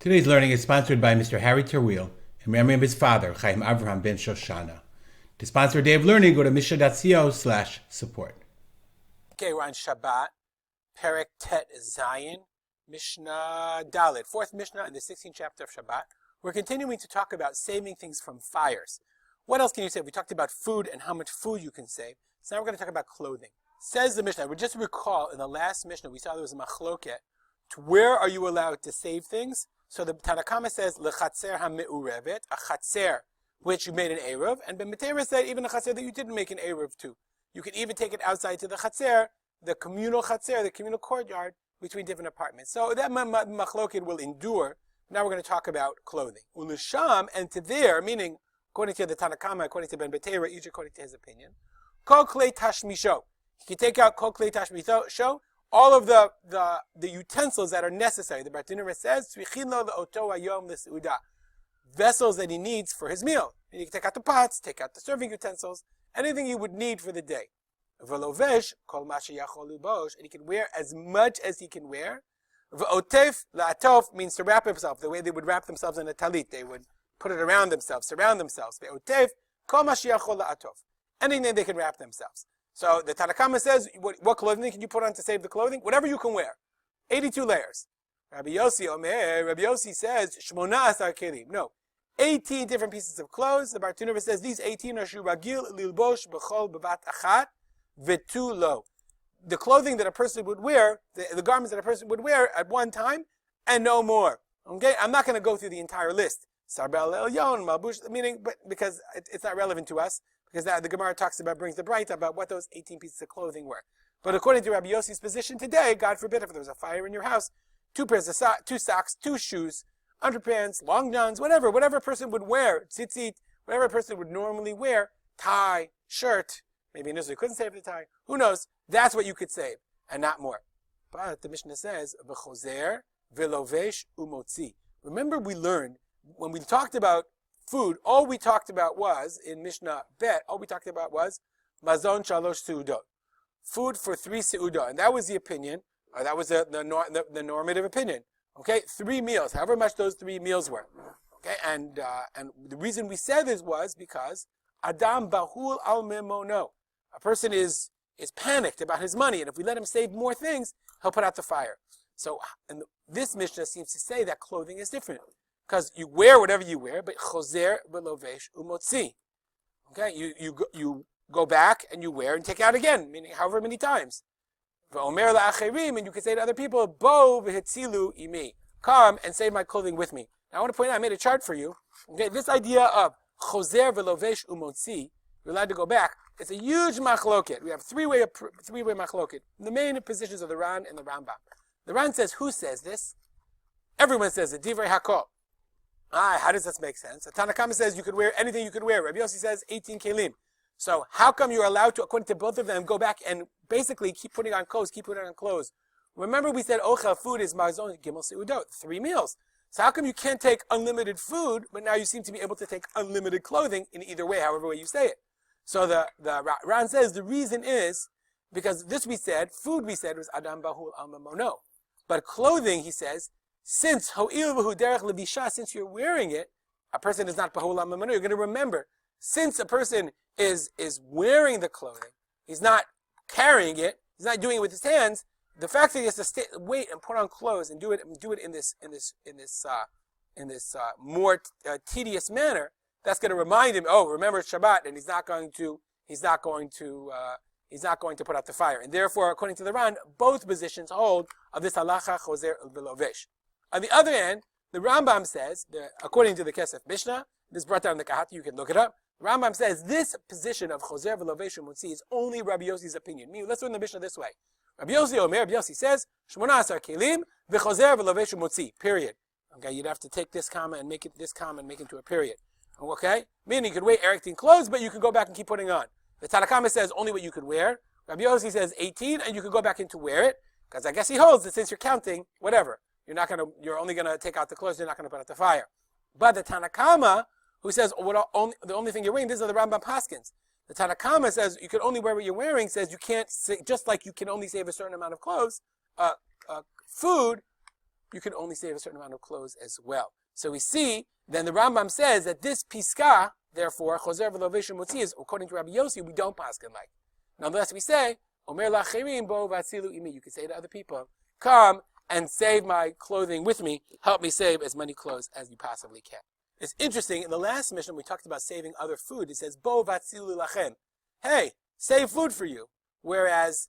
Today's learning is sponsored by Mr. Harry Terweel in memory of his father, Chaim Avraham ben Shoshana. To sponsor a day of learning, go to mishnah.co/support. Okay, we're on Shabbat, Perek Tet Zayin, Mishnah Dalet, fourth Mishnah in the 16th chapter of Shabbat. We're continuing to talk about saving things from fires. What else can you save? We talked about food and how much food you can save. So now we're going to talk about clothing. Says the Mishnah, we just recall in the last Mishnah we saw there was a machloket to where are you allowed to save things. So the Tanakama says lechatzer haMeurevet, a chatzer which you made an eruv, and Ben Matera said even a chatzer that you didn't make an eruv to. You can even take it outside to the chatzer, the communal courtyard between different apartments. So that machloket will endure. Now we're going to talk about clothing. Ulisham, and to there, meaning according to the Tanakama, according to Ben Betera, each according to his opinion. Kol klei tashmisho. You can take out kol klei tashmisho, all of the utensils that are necessary. The Bartinura says, tzrichin lo le'oto hayom l'seuda. Vessels that he needs for his meal. And you can take out the pots, take out the serving utensils, anything you would need for the day. V'lovesh kol ma sheyachol libosh, and he can wear as much as he can wear. V'otef la'atof means to wrap himself, the way they would wrap themselves in a talit. They would put it around themselves, surround themselves. V'otef kol ma sheyachol la'atof. Anything they can wrap themselves. So the Tanakama says, what clothing can you put on to save the clothing? Whatever you can wear. 82 layers. Rabbi Yossi says, Shmona asar kelim. No. 18 different pieces of clothes. The Bartinura says, these 18 are shuragil lilbosh b'chol b'vat achat v'tu lo. The clothing that a person would wear, the garments that a person would wear at one time, and no more. Okay? I'm not going to go through the entire list. Sarbel elyon, malbush, meaning, but because it's not relevant to us, because the Gemara brings the bright about what those 18 pieces of clothing were. But according to Rabbi Yossi's position today, God forbid, if there was a fire in your house, 2 pairs of two socks, 2 shoes, underpants, long johns, whatever a person would wear, tzitzit, whatever a person would normally wear, tie, shirt, maybe initially couldn't save the tie, who knows, that's what you could save, and not more. But the Mishnah says, v'chozer, v'lovesh, umotzi. Remember we learned, when we talked about food, all we talked about was, in Mishnah Bet, all we talked about was mazon shalosh seudot. Food for 3 seudot. And that was the opinion, or that was the normative opinion. Okay, 3 meals, however much those 3 meals were. Okay, and the reason we said this was because Adam bahul al memono. A person is panicked about his money, and if we let him save more things, he'll put out the fire. So, and this Mishnah seems to say that clothing is different. Because you wear whatever you wear, but chozer v'lovesh umotzi. Okay, you go back and you wear and take out again, meaning however many times. V'omer la'acherim, and you can say to other people, bo v'hetzilu imi, come and save my clothing with me. Now I want to point out, I made a chart for you. Okay, this idea of chozer v'lovesh umotzi, you're allowed to go back. It's a huge machloket. We have three-way machloket. The main positions are the Ran and the Rambam. The Ran says, who says this? Everyone says it. Divrei hakol. How does this make sense? The Tanakama says you could wear anything you could wear. Rabbi Yossi says 18 kelim. So how come you're allowed to, according to both of them, go back and basically keep putting on clothes, Remember we said ochel, food is mazon gimel seudot, 3 meals. So how come you can't take unlimited food, but now you seem to be able to take unlimited clothing in either way, however way you say it? So the Ran says the reason is because food we said was adam bahul al memono. But clothing, he says, since you're wearing it, a person is not bahul al-mamanu. You're going to remember, since a person is wearing the clothing, he's not carrying it, he's not doing it with his hands. The fact that he has to wait and put on clothes and do it in this more tedious manner, that's going to remind him. Oh, remember it's Shabbat, and he's not going to put out the fire. And therefore, according to the Ran, both positions hold of this halacha chozer v'lovesh. On the other hand, the Rambam says, according to the Kesef Mishnah, this brought down the Kahati, you can look it up. The Rambam says this position of chozer v'lovesh umotzi is only Rabbi Yossi's opinion. Let's learn the Mishnah this way. Rabbi Yossi says, Shmona asar kelim v'chozer v'lovesh umotzi, period. Okay, you'd have to take this comma and make it this comma and make it into a period. Okay? Meaning you could wear 18 clothes, but you could go back and keep putting on. The Tanakama says only what you could wear. Rabbi Yossi says 18, and you could go back into wear it, because I guess he holds that since you're counting, whatever. You're only going to take out the clothes, you're not going to put out the fire. But the Tanakama, who says the only thing you're wearing, these are the Rambam Paskins. The Tanakama says you can only wear what you're wearing, says you can't, just like you can only save a certain amount of clothes, food, you can only save a certain amount of clothes as well. So we see, then the Rambam says that this piska, therefore, chozer v'lovesh motzi, is according to Rabbi Yossi, we don't paskin like. Nonetheless, we say, Omer lacherim bo vatzilu imi. You can say to other people, come and save my clothing with me. Help me save as many clothes as you possibly can. It's interesting, in the last Mishnah, we talked about saving other food. It says, bo vatzilu lachem. Hey, save food for you. Whereas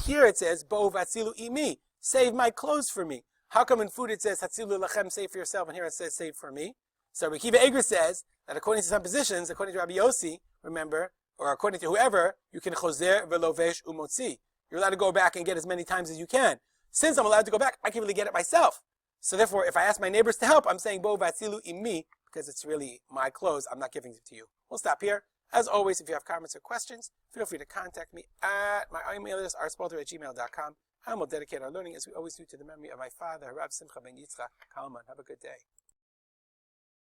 here it says, bo vatzilu imi. Save my clothes for me. How come in food it says, hatzilu lachem, save for yourself, and here it says, save for me? So Rabbi Kiva Eger says that according to some positions, according to Rabbi Yossi, remember, or according to whoever, you can chozer velovesh umotzi. You're allowed to go back and get as many times as you can. Since I'm allowed to go back, I can really get it myself. So therefore, if I ask my neighbors to help, I'm saying bo vatzilu imi, because it's really my clothes. I'm not giving it to you. We'll stop here. As always, if you have comments or questions, feel free to contact me at my email address, rspalter@gmail.com. And we'll dedicate our learning, as we always do, to the memory of my father, Rav Simcha ben Yitzchak Kalman. Have a good day.